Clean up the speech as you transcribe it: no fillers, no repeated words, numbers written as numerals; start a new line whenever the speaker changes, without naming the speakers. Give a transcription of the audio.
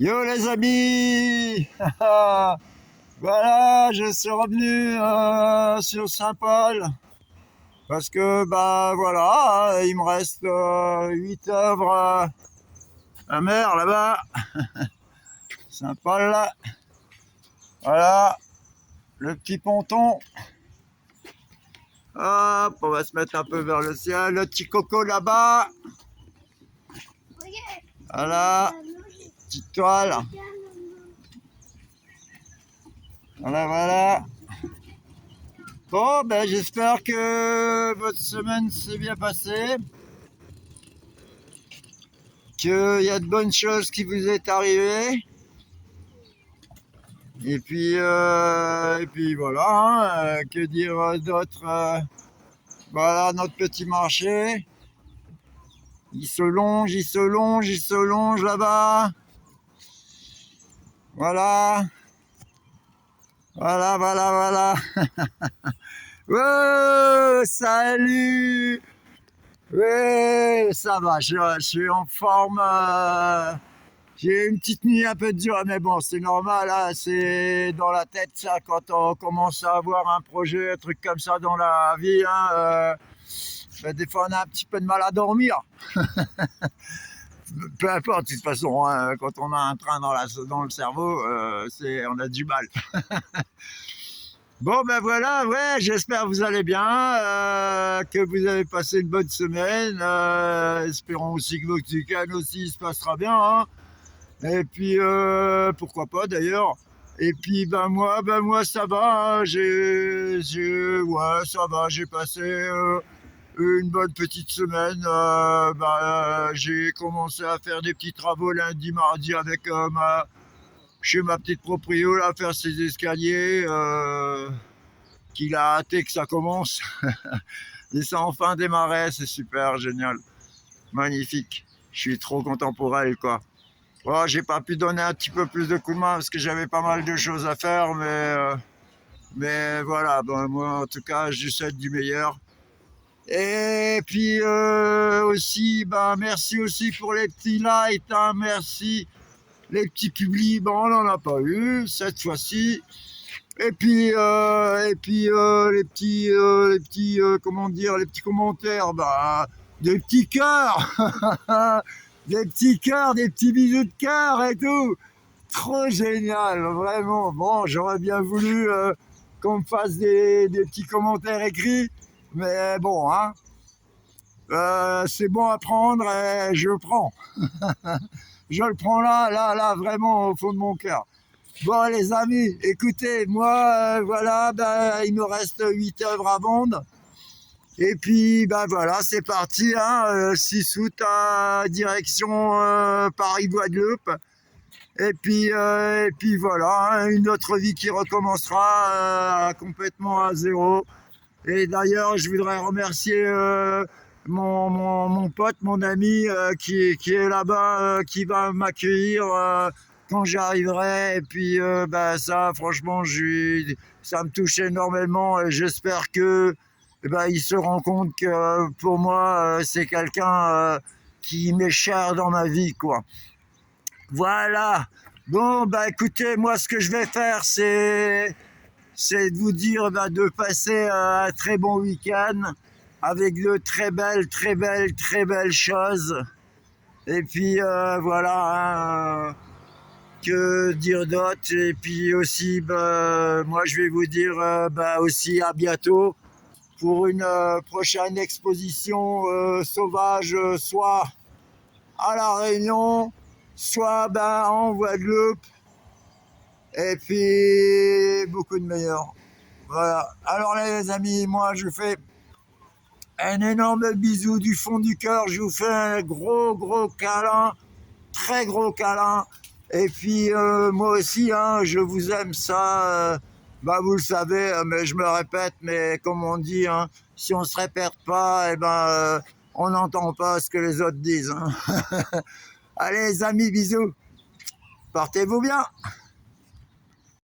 Yo les amis. Voilà, je suis revenu sur Saint-Paul parce que bah voilà, il me reste 8 œuvres à mer là-bas, Saint-Paul là. Voilà, le petit ponton. Hop, on va se mettre un peu vers le ciel, le petit coco là-bas. Voilà, petite toile. Voilà, voilà. Bon, ben j'espère que votre semaine s'est bien passée, qu'il y a de bonnes choses qui vous est arrivées. Et puis voilà, hein, que dire d'autre. Voilà notre petit marché. Il se longe, il se longe, il se longe là-bas. Voilà, voilà, voilà, voilà. Oh, salut. Oui, ça va, je suis en forme. J'ai eu une petite nuit un peu dure, mais bon, c'est normal, hein, c'est dans la tête ça, quand on commence à avoir un projet, un truc comme ça dans la vie, hein, ben, des fois on a un petit peu de mal à dormir. Peu importe, de toute façon, hein, quand on a un train dans le cerveau, on a du mal. Bon ben voilà, ouais, j'espère que vous allez bien, que vous avez passé une bonne semaine. Espérons aussi que votre week-end aussi se passera bien, hein. Et puis pourquoi pas d'ailleurs. Et puis ben moi ça va, hein. Ouais, ça va, j'ai passé une bonne petite semaine. J'ai commencé à faire des petits travaux lundi, mardi avec chez ma petite proprio là, faire ses escaliers. Qu'il a hâté que ça commence. Et ça a enfin démarré, c'est super, génial, magnifique. Je suis trop content pour elle, quoi. Bon, j'ai pas pu donner un petit peu plus de coup de main parce que j'avais pas mal de choses à faire, mais voilà, ben, moi en tout cas, je lui souhaite du meilleur. Et puis aussi, ben, merci aussi pour les petits likes, hein, merci. Les petits publis, ben, on n'en a pas eu cette fois-ci. Les petits, comment dire, les petits commentaires, bah, des petits cœurs, des petits cœurs, des petits bisous de cœur et tout. Trop génial, vraiment. Bon, j'aurais bien voulu qu'on me fasse des petits commentaires écrits, mais bon, hein, c'est bon à prendre et je le prends. Je le prends là, vraiment au fond de mon cœur. Bon les amis, écoutez, moi voilà, ben, il me reste 8 œuvres à vendre. Et puis ben voilà, c'est parti, hein, 6 août à direction Paris-Guadeloupe. Et puis voilà, hein, une autre vie qui recommencera complètement à zéro. Et d'ailleurs, je voudrais remercier mon pote, mon ami qui est là-bas, qui va m'accueillir quand j'arriverai. Et puis, bah, ça, franchement, ça me touche énormément. Et j'espère que bah, il se rend compte que pour moi, c'est quelqu'un qui m'est cher dans ma vie, quoi. Voilà. Bon, bah écoutez, moi, ce que je vais faire, c'est de vous dire bah, de passer un très bon week-end avec de très belles, très belles, très belles choses. Et puis voilà, hein, que dire d'autre. Et puis aussi, bah, moi je vais vous dire bah, aussi à bientôt pour une prochaine exposition sauvage, soit à La Réunion, soit bah, en Guadeloupe. Et puis beaucoup de meilleurs. Voilà. Alors là, les amis, moi, je vous fais un énorme bisou du fond du cœur. Je vous fais un gros, gros câlin, très gros câlin. Et puis, moi aussi, hein, je vous aime ça. Bah, vous le savez, mais je me répète, mais comme on dit, hein, si on se répète pas, eh ben, on n'entend pas ce que les autres disent. Hein. Allez, les amis, bisous. Portez-vous bien.